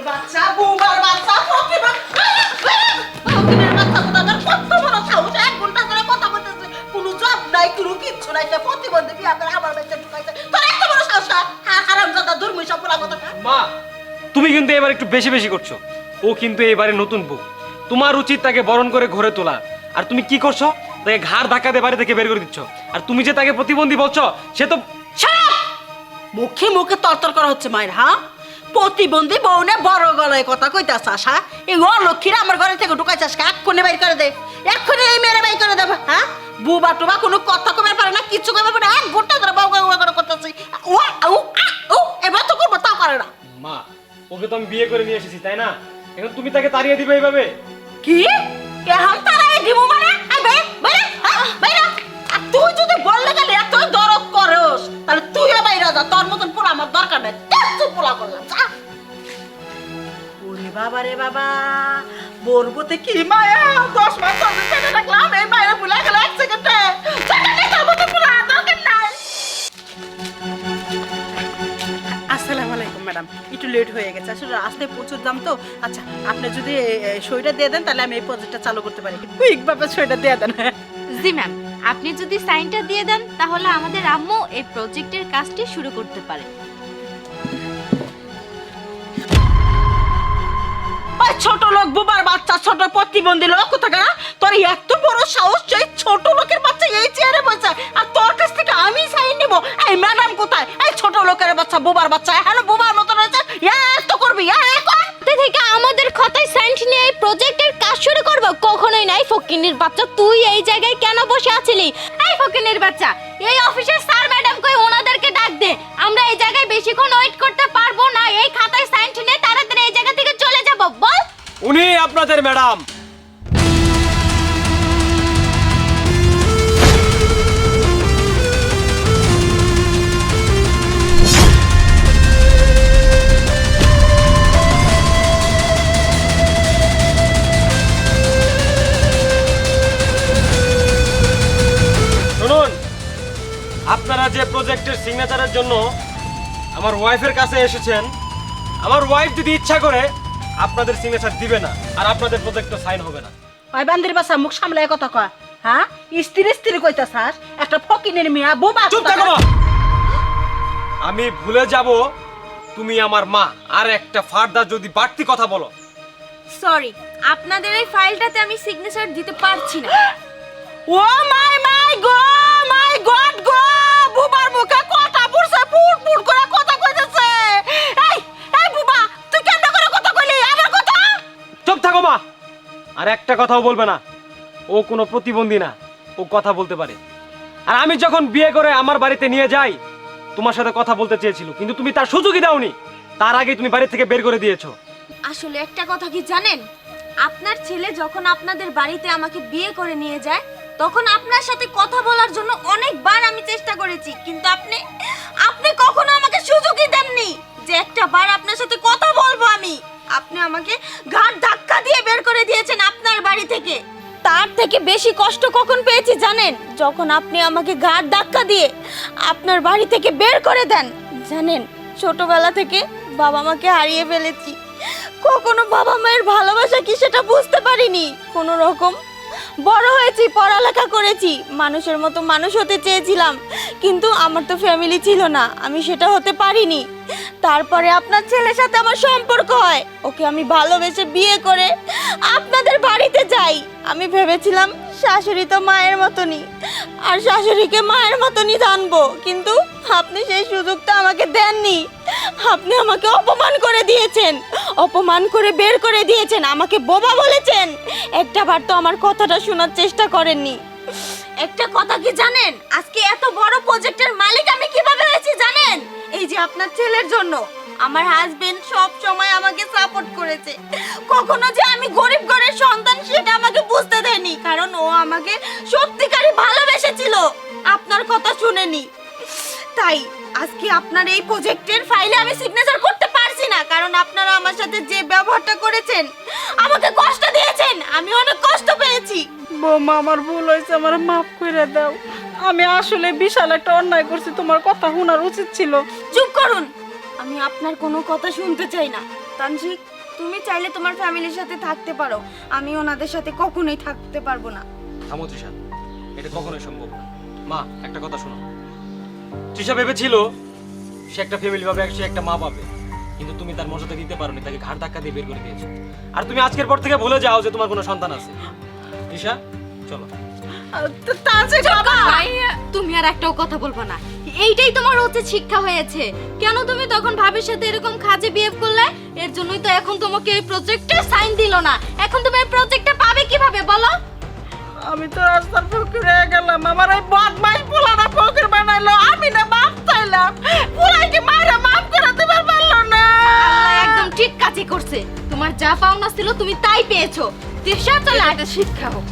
বাচ্চা বুবার বাচ্চা ফকিরের বাচ্চা কোথাকার কত বড় সাহস 1 ঘন্টা ধরে কথা বলতেছে কোনো জব নাই কোনো কিচ্ছু নাই প্রতিবন্ধী বিয়া করে আমার বাচ্চা ঢুকাইছে তোর এত বড় সাহস হারামজাদা দুর্মি সব বলা কথা মা তুমি কিন্তু এবার একটু বেশি বেশি করছো ও কিন্তু এবারে নতুন বউ তোমার উচিত তাকে বরণ করে ঘরে তোলা আর তুমি কি করছো তাকে ঘাড় ধাক্কা দিয়ে বাড়ি থেকে বের করে দিচ্ছ আর তুমি যে তাকে প্রতিবন্ধী বলছো সে তো মুখে মুখে তরতর করা হচ্ছে মায়ের হ্যাঁ প্রতিবন্ধী বউ না বড় গলায় কথা কইতাছ আশা এই অলক্ষীরা আমার ঘরে থেকে ঢুকাইছাস এক্ষুনি বাইর করে দে এক্ষুনি এই মেয়েরা বাইর করে দেবে হ্যাঁ বুবা টুবা কোনো কথা কবে পারে না কিছু কবে পারে না 1 ঘন্টা ধরে বাউ বাউ করে করতেছি ও এবার তো করবো তা পারে না মা ওকে তো আমি বিয়ে করে নিয়ে এসেছি তাই না এখন তুমি তাকে তাড়িয়ে দিবে এইভাবে কি কে হাম তারাই দিমু মানে আবে বাইরে বাইরে আর তুই যদি বললে গেলে এত দরদ করস তাহলে তুইও বাইরে যা তোর মতন পোলা আমার দরকার নাই তুই পোলা করলাম যা ওরে বাবা রে বাবা বলবোতে কি মায়া 10 মাস ধরে পেটে রাখলাম এই মায়ের ভুলে গেল 1 সেকেন্ডে তোর মতন পোলা দরকার নাই আসসালামু আলাইকুম ম্যাডাম একটু লেট হয়ে গেছে আসলে রাস্তায় প্রচুর দাম তো আচ্ছা আপনি যদি সইটা দিয়ে দেন তাহলে আমি এই প্রজেক্টটা চালু করতে পারি কুইক ভাবে সইটা দিয়ে দেন জি ম্যাম আপনি যদি সাইনটা দিয়ে দেন তাহলে আমাদের আম্মু এই প্রজেক্টের কাজটি শুরু করতে পারে ওই ছোট লোক বুবার বাচ্চা ছোট প্রতিবন্ধী লোক কোথাকার তোর এত বড় সাহস এই ছোট লোকের বাচ্চা এই চেয়ারে বসে আর তোর কাছ থেকে আমি সাইন নেব এই ম্যাডাম কোথায় এই ছোট লোকের বাচ্চা বুবার বাচ্চা হ্যালো বুবার মতো রয়েছে এত করবি থেকে আমাদের খাতায় সাইন নিয়ে এই প্রজেক্টের কাজ শুরু করব কখনোই নাই ফকিনের বাচ্চা তুই এই জায়গায় কেন বসে আছিলি এই ফকিনের বাচ্চা এই অফিসের স্যার ম্যাডাম কই ওনাদেরকে ডাক দে আমরা এই জায়গায় বেশিক্ষণ ওয়েট করতে পারবো না এই খাতায় সাইন নিয়ে তাড়াতাড়ি এই জায়গা থেকে চলে যাব বল উনি আপনাদের ম্যাডাম শুনুন আপনারা যে প্রজেক্টের সিগনেচারের জন্য আমার ওয়াইফের কাছে এসেছেন আমার ওয়াইফ যদি ইচ্ছা করে আপনাদের সিগনেচার দিবে না আর আপনাদের প্রজেক্টে সাইন হবে না ওই বান্দির বাচ্চা মুখ সামলায় কথা কয় হ্যাঁ স্ত্রী কইতাছাস একটা ফকিনের মিয়া বোবা চুপ থাকো মা আমি ভুলে যাব তুমি আমার মা আর একটা ফার্দার যদি বাড়তি কথা বলো সরি আপনাদের এই ফাইলটাতে আমি সিগনেচার দিতে পারছি না ও মাই গড গো বুবার মুখে কথা পড়ছে ফুট করে কথা কইতেছে এই বুবা তুই কেন করে কথা কইলি আমার কথা চুপ থাকো মা আর একটা কথাও বলবে না ও কোনো প্রতিবন্ধী না ও কথা বলতে পারে আর আমি যখন বিয়ে করে আমার বাড়িতে নিয়ে যাই তোমার সাথে কথা বলতে চেয়েছিল কিন্তু তুমি তার সুযোগই দাওনি তার আগে তুমি বাড়ি থেকে বের করে দিয়েছো আসলে একটা কথা কি জানেন আপনার ছেলে যখন আপনাদের বাড়িতে আমাকে বিয়ে করে নিয়ে যায় তখন আপনার সাথে কথা বলার জন্য অনেকবার আমি চেষ্টা করেছি কিন্তু আপনি কখনো আমাকে সুযোগই দেননি যে একটা বার আপনার সাথে কথা বলবো আমি আপনি আমাকে ঘাড় ধাক্কা দিয়ে বের করে দিয়েছেন আপনার বাড়ি থেকে তার থেকে বেশি কষ্ট কখন পেয়েছি জানেন যখন আপনি আমাকে ঘাড় ধাক্কা দিয়ে আপনার বাড়ি থেকে বের করে দেন জানেন ছোটবেলা থেকে বাবা মাকে হারিয়ে ফেলেছি কখনো বাবা মায়ের ভালোবাসা কি সেটা বুঝতে পারিনি কোনো রকম বড় হয়েছি পড়ালেখা করেছি মানুষের মতো মানুষ হতে চেয়েছিলাম কিন্তু আমার তো ফ্যামিলি ছিল না আমি সেটা হতে পারিনি তারপরে আপনার ছেলের সাথে আমার সম্পর্ক হয় ওকে আমি ভালোবেসে বিয়ে করে আপনাদের বাড়িতে যাই আমি ভেবেছিলাম শাশুড়ি তো মায়ের মতনই আর শাশুড়িকে মায়ের মতনই জানবো কিন্তু আপনি সেই সুযোগটা আমাকে দেননি আপনি আমাকে অপমান করে দিয়েছেন অপমান করে বের করে দিয়েছেন আমাকে বোবা বলেছেন একটাবার তো আমার কথাটা শোনার চেষ্টা করেননি একটা কথা কি জানেন আজকে এত বড় প্রজেক্টের মালিক আমি কিভাবে হয়েছি জানেন এই যে আপনার ছেলের জন্য আমার হাজবেন্ড সব সময় আমাকে সাপোর্ট করেছে কখনো যে আমি গরিব ঘরের সন্তান সেটা আমাকে বুঝতে দেয়নি কারণ ও আমাকে সত্যিকারই ভালোবেসেছিল আপনার কথা শুনেনি তাই আজকে আপনার এই প্রজেক্টের ফাইলে আমি সিগনেচার করতে পারছি না কারণ আপনারা আমার সাথে যে ব্যবহারটা করেছেন আমাকে কষ্ট দিয়েছেন আমি অনেক কষ্ট পেয়েছি বৌমা আমার ভুল হয়েছে আমার মাফ করে দাও আমি আসলে বিশাল একটা অন্যায় করছি তোমার কথা শোনার উচিত ছিল চুপ করুন আমি আপনার কোনো কথা শুনতে চাই না তানজিক তুমি চাইলে তোমার ফ্যামিলির সাথে থাকতে পারো, আমি ওনাদের সাথে কখনোই থাকতে পারবো না। থামো তৃষা, এটা কখনোই সম্ভব না। মা একটা কথা শোনো, তৃষা ভেবেছিল সে একটা ফ্যামিলি পাবে, সে একটা মা পাবে, কিন্তু তুমি তার মর্যাদা দিতে পারোনি, তাকে ঘাড় ধাক্কা দিয়ে বের করে দিয়েছো। আর তুমি আজকের পর থেকে ভুলে যাও যে তোমার কোনো সন্তান আছে। তৃষা চলো। তানজিদ বাবা, ভাইয়া, তুমি আর একটাও কথা বলবো না, এইটাই তোমার উচিত শিক্ষা হয়েছে। কেন তুমি তখন ভাবির সাথে এরকম কাজে বিহেভ করলে? এর জন্যই তো এখন তোমাকে এই প্রজেক্টে সাইন দিল না। এখন তুমি এই প্রজেক্টটা পাবে কিভাবে বলো? আমি তো রাস্তার ফকির হয়ে গেলাম, আমার এই বদমাইশ পোলাটা ফকির বানাইলো, আমি না মাপ চাইলাম, পোলাই কি মায়েরা মাপ করে দিতে পারলো না। আল্লাহ একদম ঠিক কাজই করছে, তোমার যা পাওনা ছিল তুমি তাই পেয়েছো। তৃষা চলে একটা শিক্ষা হোক।